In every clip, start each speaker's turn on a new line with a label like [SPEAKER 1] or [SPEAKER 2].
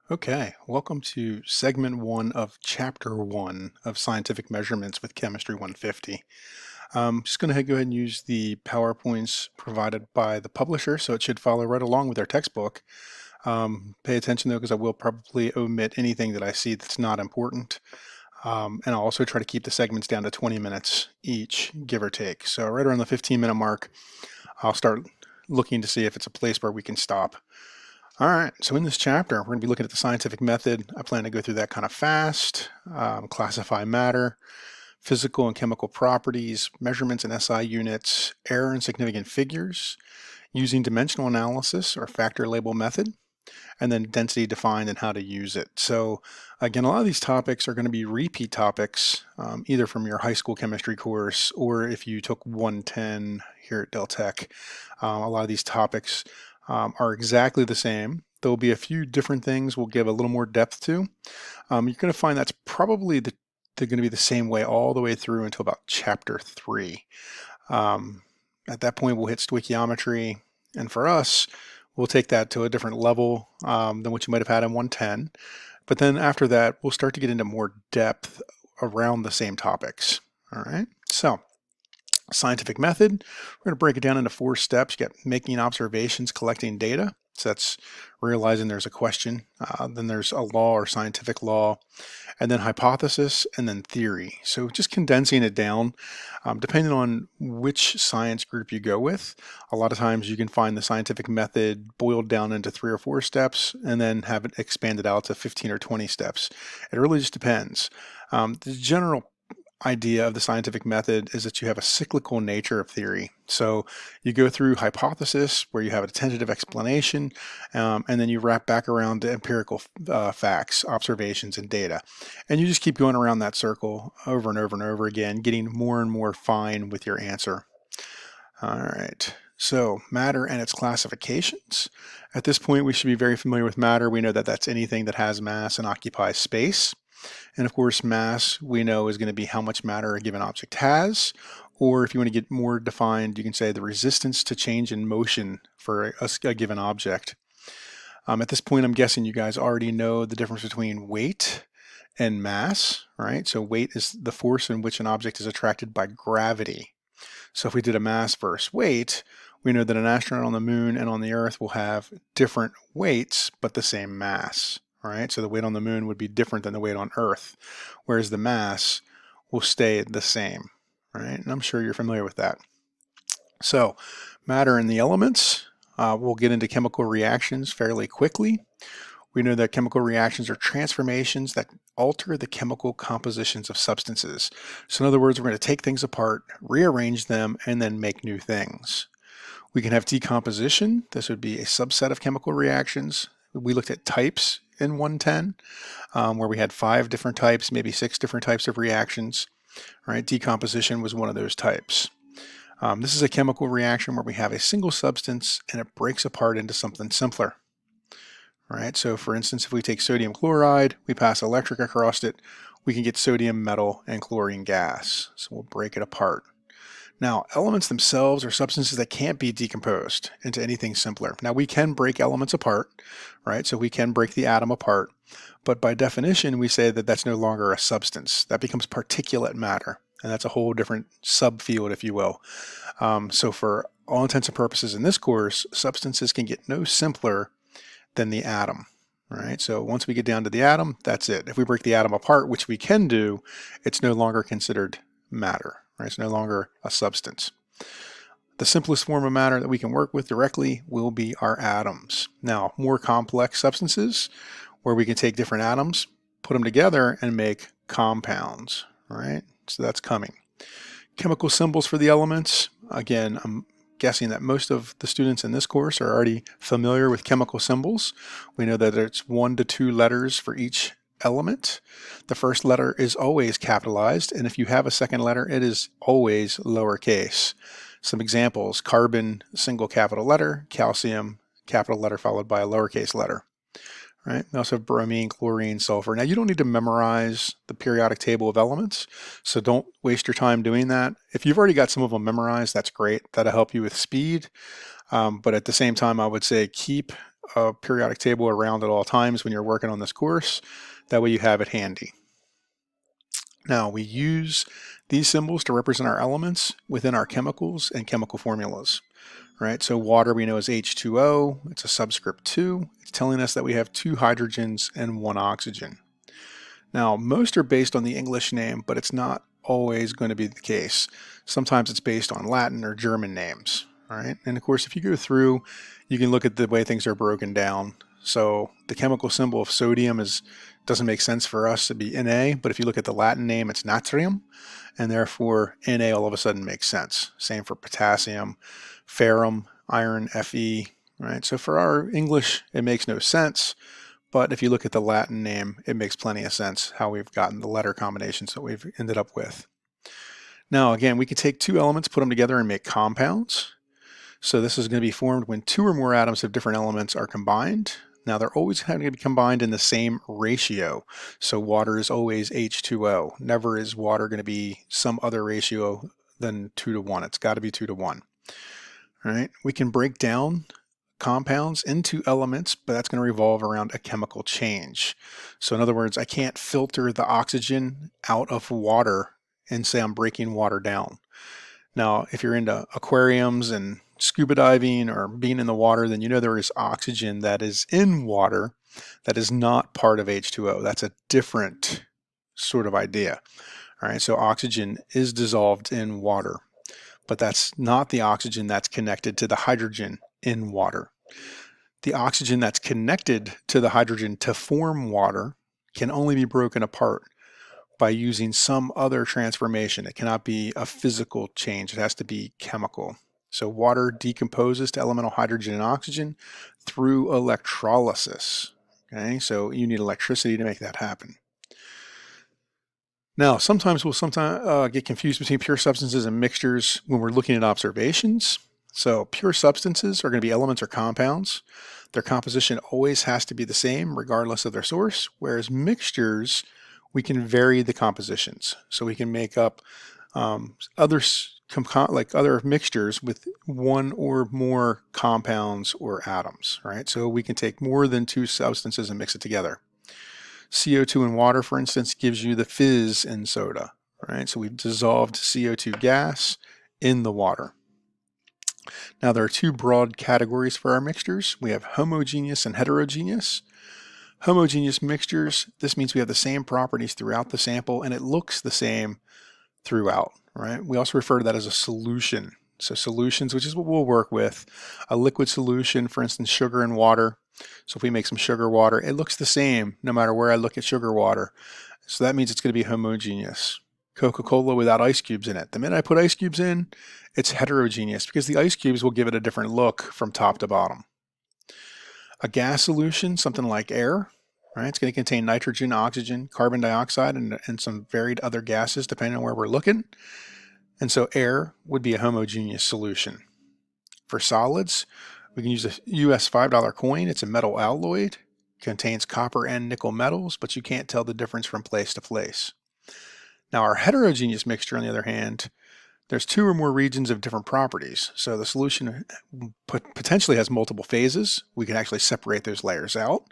[SPEAKER 1] Okay, welcome to segment one of chapter one of scientific measurements with Chemistry 150. I'm just going to go ahead and use the PowerPoints provided by the publisher, so it should follow right along with our textbook. Pay attention though, because I will probably omit anything that I see that's not important. And I'll also try to keep the segments down to 20 minutes each, give or take. So right around the 15-minute mark, I'll start looking to see if it's a place where we can stop. All right, so in this chapter, we're going to be looking at the scientific method. I plan to go through that kind of fast, classify matter, physical and chemical properties, measurements in SI units, error and significant figures, using dimensional analysis or factor label method, and then density defined and how to use it. So again, a lot of these topics are going to be repeat topics, either from your high school chemistry course or if you took 110 here at Del Tech. A lot of these topics are exactly the same. There'll be a few different things we'll give a little more depth to. You're going to find that's probably they're going to be the same way all the way through until about chapter 3. At that point, we'll hit stoichiometry, and for us, we'll take that to a different level than what you might have had in 110. But then after that, we'll start to get into more depth around the same topics. All right, so scientific method, we're going to break it down into 4 steps. You got making observations, collecting data. So that's realizing there's a question. Then there's a law or scientific law, and then hypothesis, and then theory. So just condensing it down, depending on which science group you go with. A lot of times you can find the scientific method boiled down into 3 or 4 steps and then have it expanded out to 15 or 20 steps. It really just depends. The general idea of the scientific method is that you have a cyclical nature of theory. So you go through hypothesis where you have a tentative explanation, and then you wrap back around to empirical facts, observations, and data. And you just keep going around that circle over and over and over again, getting more and more fine with your answer. All right. So matter and its classifications. At this point, we should be very familiar with matter. We know that that's anything that has mass and occupies space. And of course, mass we know is going to be how much matter a given object has, or if you want to get more defined, you can say the resistance to change in motion for a given object. At this point, I'm guessing you guys already know the difference between weight and mass, right? So weight is the force in which an object is attracted by gravity. So if we did a mass versus weight, we know that an astronaut on the moon and on the Earth will have different weights, but the same mass. Right? So the weight on the moon would be different than the weight on Earth, whereas the mass will stay the same, right? And I'm sure you're familiar with that. So matter and the elements, we'll get into chemical reactions fairly quickly. We know that chemical reactions are transformations that alter the chemical compositions of substances. So in other words, we're going to take things apart, rearrange them, and then make new things. We can have decomposition. This would be a subset of chemical reactions. We looked at types in 110, where we had 5 different types, maybe 6 different types of reactions. Right? Decomposition was one of those types. This is a chemical reaction where we have a single substance and it breaks apart into something simpler. Right? So for instance, if we take sodium chloride, we pass electric across it, we can get sodium metal and chlorine gas. So we'll break it apart. Now, elements themselves are substances that can't be decomposed into anything simpler. Now, we can break elements apart, right? So we can break the atom apart, but by definition, we say that that's no longer a substance. That becomes particulate matter, and that's a whole different subfield, if you will. So for all intents and purposes in this course, substances can get no simpler than the atom, right? So once we get down to the atom, that's it. If we break the atom apart, which we can do, it's no longer considered matter. Right? It's no longer a substance. The simplest form of matter that we can work with directly will be our atoms. Now, more complex substances, where we can take different atoms, put them together, and make compounds. Right? So that's coming. Chemical symbols for the elements. Again, I'm guessing that most of the students in this course are already familiar with chemical symbols. We know that it's 1 to 2 letters for each element. The first letter is always capitalized, and if you have a second letter, it is always lowercase. Some examples: carbon, single capital letter; calcium, capital letter followed by a lowercase letter. Right? We also have bromine, chlorine, sulfur. Now, you don't need to memorize the periodic table of elements, so don't waste your time doing that. If you've already got some of them memorized, that's great. That'll help you with speed. But at the same time, I would say keep a periodic table around at all times when you're working on this course. That way you have it handy. Now we use these symbols to represent our elements within our chemicals and chemical formulas. Right, so water we know is H2O, it's a subscript 2. It's telling us that we have 2 hydrogens and 1 oxygen. Now, most are based on the English name, but it's not always going to be the case. Sometimes it's based on Latin or German names. All right, and of course, if you go through, you can look at the way things are broken down. So the chemical symbol of sodium doesn't make sense for us to be Na, but if you look at the Latin name, it's natrium, and therefore Na all of a sudden makes sense. Same for potassium, ferrum, iron, Fe. Right, so for our English, it makes no sense. But if you look at the Latin name, it makes plenty of sense how we've gotten the letter combinations that we've ended up with. Now, again, we can take 2 elements, put them together, and make compounds. So this is going to be formed when 2 or more atoms of different elements are combined. Now, they're always going to be combined in the same ratio. So water is always H2O. Never is water going to be some other ratio than 2 to 1. It's got to be 2 to 1. All right. We can break down compounds into elements, but that's going to revolve around a chemical change. So in other words, I can't filter the oxygen out of water and say I'm breaking water down. Now, if you're into aquariums and scuba diving or being in the water, then you know there is oxygen that is in water that is not part of H2O. That's a different sort of idea. All right, so oxygen is dissolved in water, but that's not the oxygen that's connected to the hydrogen in water. The oxygen that's connected to the hydrogen to form water can only be broken apart by using some other transformation. It cannot be a physical change. It has to be chemical. So water decomposes to elemental hydrogen and oxygen through electrolysis. Okay, so you need electricity to make that happen. Now, sometimes we'll get confused between pure substances and mixtures when we're looking at observations. So pure substances are going to be elements or compounds. Their composition always has to be the same regardless of their source, whereas mixtures, we can vary the compositions. So we can make up other mixtures with 1 or more compounds or atoms, right? So we can take more than 2 substances and mix it together. CO2 in water, for instance, gives you the fizz in soda, right? So we've dissolved CO2 gas in the water. Now there are 2 broad categories for our mixtures. We have homogeneous and heterogeneous. Homogeneous mixtures, this means we have the same properties throughout the sample and it looks the same throughout, right? We also refer to that as a solution. So solutions, which is what we'll work with, a liquid solution, for instance, sugar and water. So if we make some sugar water, it looks the same no matter where I look at sugar water. So that means it's going to be homogeneous. Coca-Cola without ice cubes in it. The minute I put ice cubes in, it's heterogeneous because the ice cubes will give it a different look from top to bottom. A gas solution, something like air, right? It's going to contain nitrogen, oxygen, carbon dioxide, and some varied other gases depending on where we're looking. And so air would be a homogeneous solution. For solids, we can use a US $5 coin. It's a metal alloy, contains copper and nickel metals, but you can't tell the difference from place to place. Now our heterogeneous mixture, on the other hand, there's 2 or more regions of different properties. So the solution potentially has multiple phases. We can actually separate those layers out.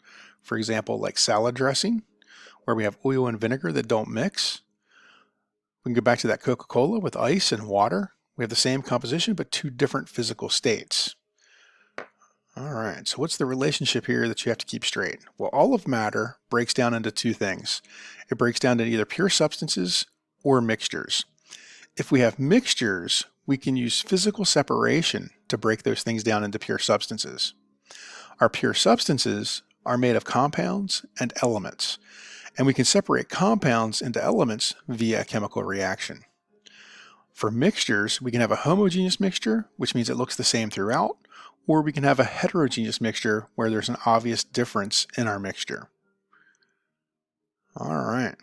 [SPEAKER 1] For example, like salad dressing, where we have oil and vinegar that don't mix. We can go back to that Coca-Cola with ice and water. We have the same composition, but 2 different physical states. All right, so what's the relationship here that you have to keep straight? Well, all of matter breaks down into 2 things. It breaks down to either pure substances or mixtures. If we have mixtures, we can use physical separation to break those things down into pure substances. Our pure substances are made of compounds and elements, and we can separate compounds into elements via a chemical reaction. For mixtures, we can have a homogeneous mixture, which means it looks the same throughout, or we can have a heterogeneous mixture where there's an obvious difference in our mixture. All right.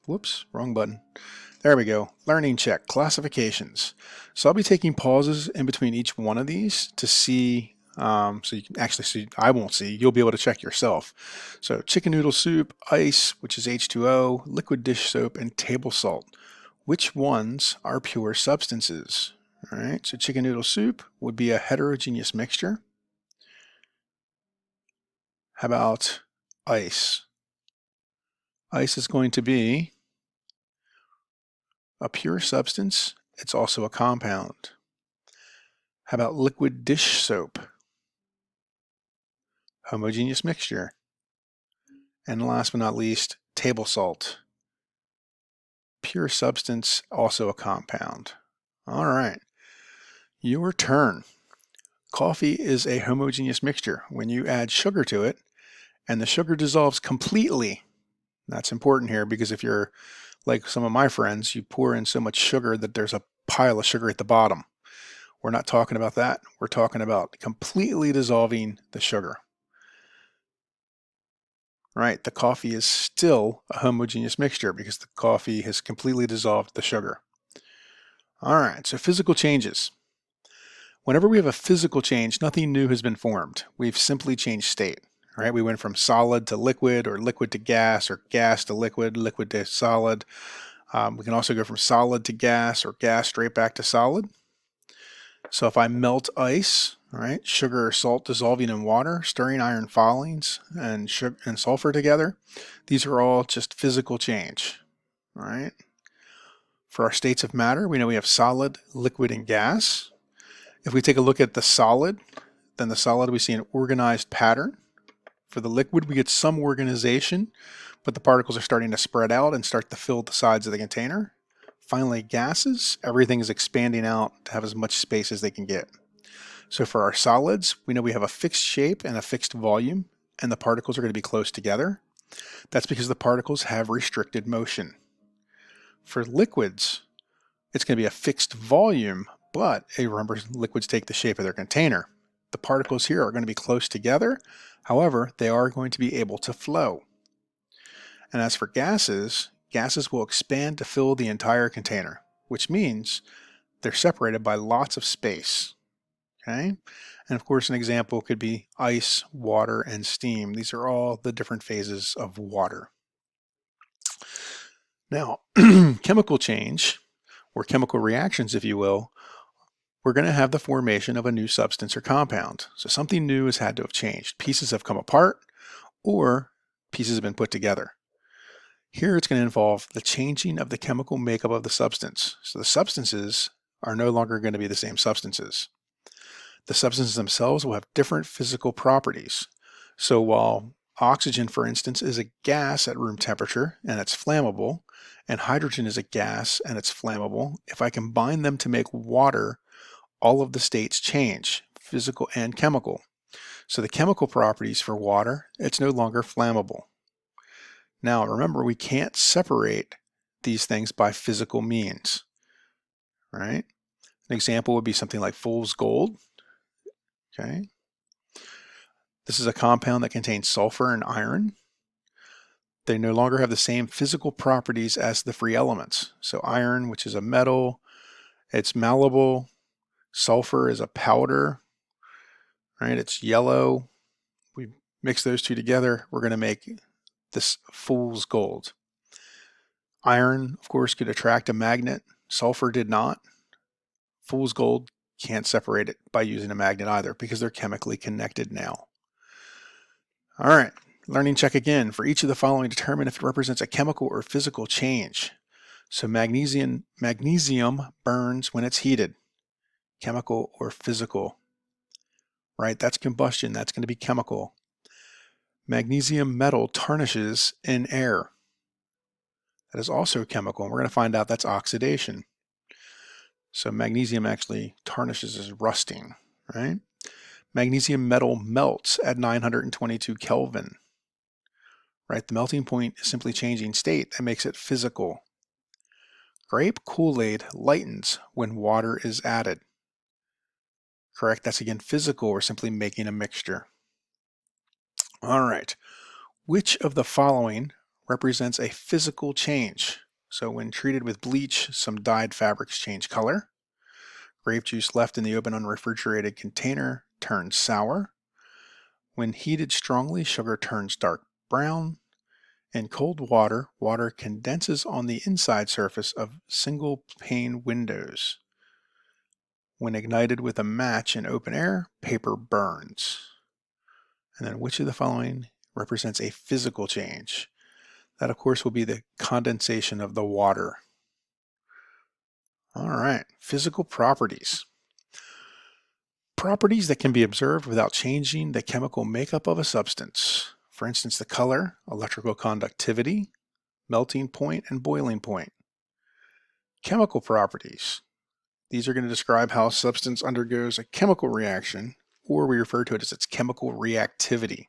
[SPEAKER 1] Whoops, wrong button. There we go. Learning check, classifications. So I'll be taking pauses in between each one of these to see, so you can actually see, I won't see, you'll be able to check yourself. So chicken noodle soup, ice, which is H2O, liquid dish soap, and table salt. Which ones are pure substances? All right, so chicken noodle soup would be a heterogeneous mixture. How about ice? Ice is going to be a pure substance. It's also a compound. How about liquid dish soap? Homogeneous mixture. And last but not least, table salt. Pure substance, also a compound. All right, your turn. Coffee is a homogeneous mixture. When you add sugar to it and the sugar dissolves completely, that's important here because if you're like some of my friends, you pour in so much sugar that there's a pile of sugar at the bottom. We're not talking about that. We're talking about completely dissolving the sugar. Right, the coffee is still a homogeneous mixture because the coffee has completely dissolved the sugar. All right, so physical changes. Whenever we have a physical change, nothing new has been formed. We've simply changed state. Right, we went from solid to liquid, or liquid to gas, or gas to liquid, liquid to solid. We can also go from solid to gas, or gas straight back to solid. So if I melt ice, right, sugar or salt dissolving in water, stirring iron filings and sugar and sulfur together, these are all just physical change. All right. For our states of matter, we know we have solid, liquid, and gas. If we take a look at the solid, then the solid we see an organized pattern. For the liquid, we get some organization, but the particles are starting to spread out and start to fill the sides of the container. Finally, gases, everything is expanding out to have as much space as they can get. So for our solids, we know we have a fixed shape and a fixed volume, and the particles are going to be close together. That's because the particles have restricted motion. For liquids, it's going to be a fixed volume, but remember, liquids take the shape of their container. The particles here are going to be close together. However, they are going to be able to flow. And as for gases, gases will expand to fill the entire container, which means they're separated by lots of space. Okay? And of course, an example could be ice, water, and steam. These are all the different phases of water. Now, chemical change, or chemical reactions, if you will, we're going to have the formation of a new substance or compound. So something new has had to have changed. Pieces have come apart, or pieces have been put together. Here it's going to involve the changing of the chemical makeup of the substance. So the substances are no longer going to be the same substances. The substances themselves will have different physical properties. So while oxygen, for instance, is a gas at room temperature and it's flammable, and hydrogen is a gas and it's flammable, if I combine them to make water, all of the states change, physical and chemical. So the chemical properties for water, it's no longer flammable. Now remember, we can't separate these things by physical means, right? An example would be something like fool's gold. Okay. This is a compound that contains sulfur and iron. They no longer have the same physical properties as the free elements. So iron, which is a metal, it's malleable. Sulfur is a powder, right? It's yellow. We mix those two together, we're going to make this fool's gold. Iron, of course, could attract a magnet. Sulfur did not. Fool's gold can't separate it by using a magnet either because they're chemically connected now. All right, learning check again. For each of the following, determine if it represents a chemical or physical change. So magnesium burns when it's heated. Chemical or physical, right? That's combustion. That's going to be chemical. Magnesium metal tarnishes in air. That is also chemical, and we're going to find out that's oxidation. So magnesium actually tarnishes as rusting, right? Magnesium metal melts at 922 Kelvin, right? The melting point is simply changing state. That makes it physical. Grape Kool-Aid lightens when water is added. Correct, that's again physical. We're simply making a mixture. All right, which of the following represents a physical change? So when treated with bleach, some dyed fabrics change color. Grape juice left in the open unrefrigerated container turns sour. When heated strongly, sugar turns dark brown. In cold water, water condenses on the inside surface of single pane windows. When ignited with a match in open air, paper burns. And then which of the following represents a physical change? That, of course, will be the condensation of the water. All right, physical properties. Properties that can be observed without changing the chemical makeup of a substance. For instance, the color, electrical conductivity, melting point, and boiling point. Chemical properties. These are going to describe how a substance undergoes a chemical reaction, or we refer to it as its chemical reactivity.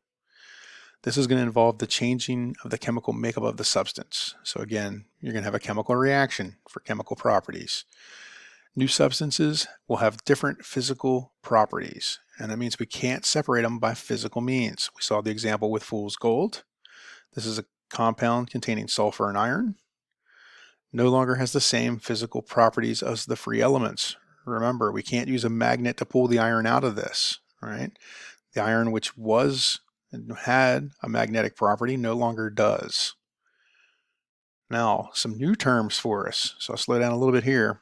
[SPEAKER 1] This is going to involve the changing of the chemical makeup of the substance. So again, you're going to have a chemical reaction for chemical properties. New substances will have different physical properties, and that means we can't separate them by physical means. We saw the example with fool's gold. This is a compound containing sulfur and iron. No longer has the same physical properties as the free elements. Remember, we can't use a magnet to pull the iron out of this, right? The iron, which had a magnetic property, no longer does. Now, some new terms for us. So I'll slow down a little bit here.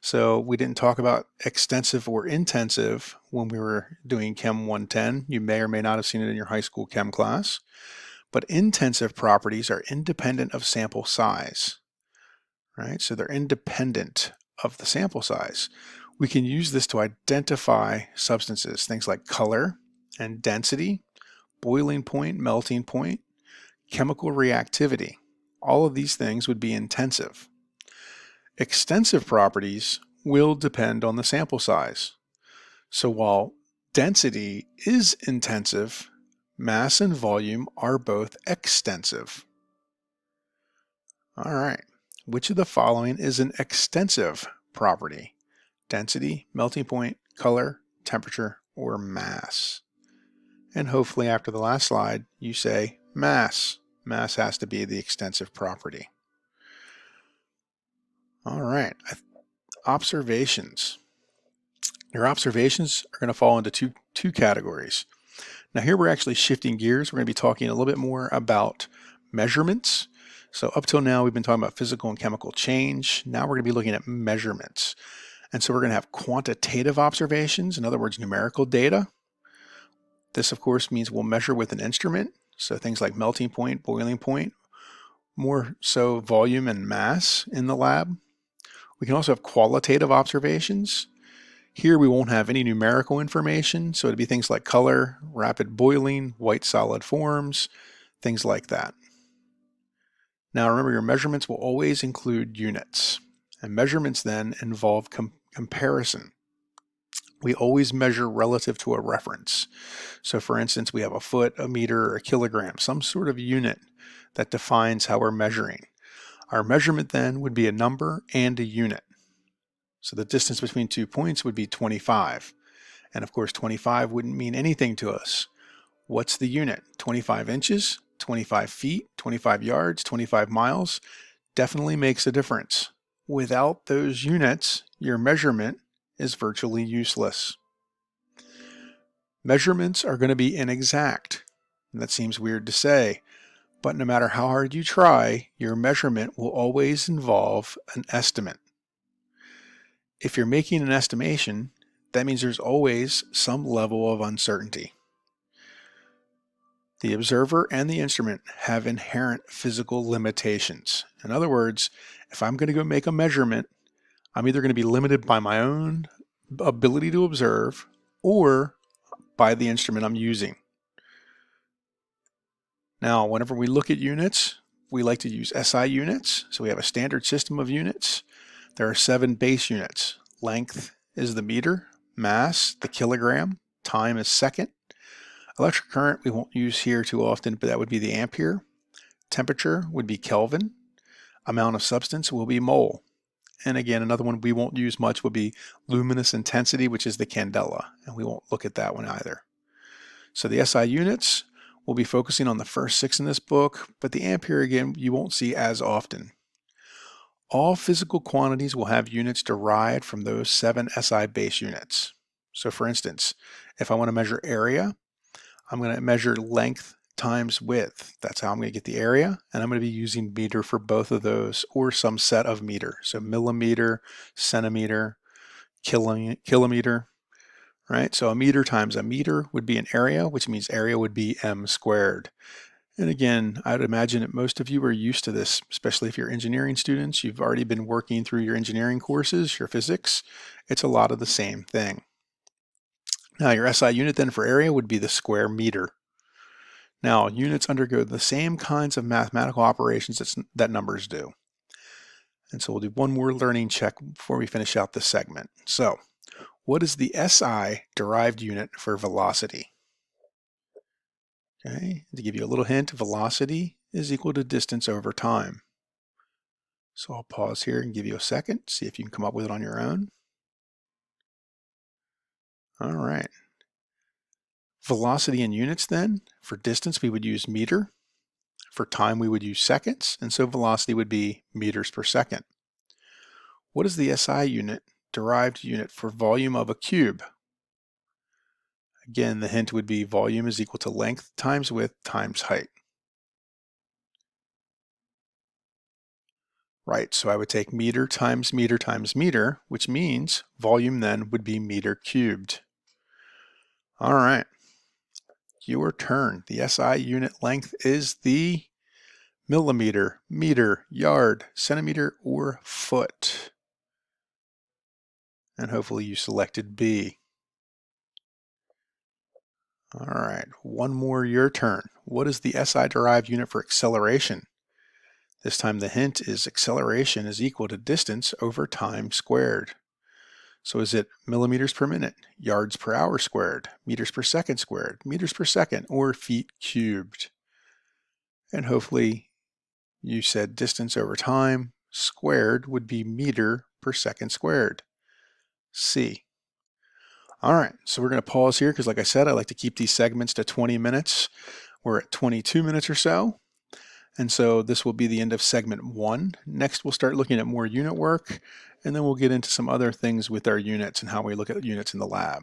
[SPEAKER 1] So we didn't talk about extensive or intensive when we were doing Chem 110. You may or may not have seen it in your high school chem class. But intensive properties are independent of sample size, right? So they're independent of the sample size. We can use this to identify substances, things like color and density, boiling point, melting point, chemical reactivity. All of these things would be intensive. Extensive properties will depend on the sample size. So while density is intensive, mass and volume are both extensive. All right, which of the following is an extensive property? Density, melting point, color, temperature, or mass? And hopefully after the last slide, you say mass. Mass has to be the extensive property. All right, observations. Your observations are going to fall into two categories. Now here we're actually shifting gears. We're going to be talking a little bit more about measurements. So up till now we've been talking about physical and chemical change. Now we're going to be looking at measurements. And so we're going to have quantitative observations, in other words, numerical data. This of course means we'll measure with an instrument. So things like melting point, boiling point, more so volume and mass in the lab. We can also have qualitative observations. Here we won't have any numerical information, so it'd be things like color, rapid boiling, white solid forms, things like that. Now remember, your measurements will always include units, and measurements then involve comparison. We always measure relative to a reference. So for instance, we have a foot, a meter, or a kilogram, some sort of unit that defines how we're measuring. Our measurement then would be a number and a unit. So the distance between 2 points would be 25. And of course, 25 wouldn't mean anything to us. What's the unit? 25 inches, 25 feet, 25 yards, 25 miles? Definitely makes a difference. Without those units, your measurement is virtually useless. Measurements are going to be inexact. And that seems weird to say, but no matter how hard you try, your measurement will always involve an estimate. If you're making an estimation, that means there's always some level of uncertainty. The observer and the instrument have inherent physical limitations. In other words, if I'm going to go make a measurement, I'm either going to be limited by my own ability to observe or by the instrument I'm using. Now, whenever we look at units, we like to use SI units. So we have a standard system of units. There are 7 base units. Length is the meter, mass, the kilogram, time is second. Electric current we won't use here too often, but that would be the ampere. Temperature would be Kelvin. Amount of substance will be mole. And again, another one we won't use much would be luminous intensity, which is the candela, and we won't look at that one either. So the SI units, we'll be focusing on the first 6 in this book, but the ampere again, you won't see as often. All physical quantities will have units derived from those 7 SI base units. So for instance, if I want to measure area, I'm going to measure length times width. That's how I'm going to get the area, and I'm going to be using meter for both of those or some set of meter. So millimeter, centimeter, kilometer, right? So a meter times a meter would be an area, which means area would be m squared. And again, I'd imagine that most of you are used to this, especially if you're engineering students. You've already been working through your engineering courses, your physics. It's a lot of the same thing. Now your SI unit then for area would be the square meter. Now units undergo the same kinds of mathematical operations that numbers do. And so we'll do one more learning check before we finish out this segment. So what is the SI derived unit for velocity? Okay, to give you a little hint, velocity is equal to distance over time. So I'll pause here and give you a second, see if you can come up with it on your own. All right. Velocity in units then, for distance we would use meter, for time we would use seconds, and so velocity would be meters per second. What is the SI unit, derived unit for volume of a cube? Again, the hint would be volume is equal to length times width times height. Right, so I would take meter times meter times meter, which means volume then would be meter cubed. All right, your turn. The SI unit length is the millimeter, meter, yard, centimeter, or foot. And hopefully you selected B. All right, one more, your turn. What is the SI derived unit for acceleration? This time the hint is acceleration is equal to distance over time squared. So is it millimeters per minute, yards per hour squared, meters per second squared, meters per second, or feet cubed? And hopefully you said distance over time squared would be meter per second squared. C. All right, so we're going to pause here because like I said, I like to keep these segments to 20 minutes. We're at 22 minutes or so. And so this will be the end of segment 1. Next, we'll start looking at more unit work, and then we'll get into some other things with our units and how we look at units in the lab.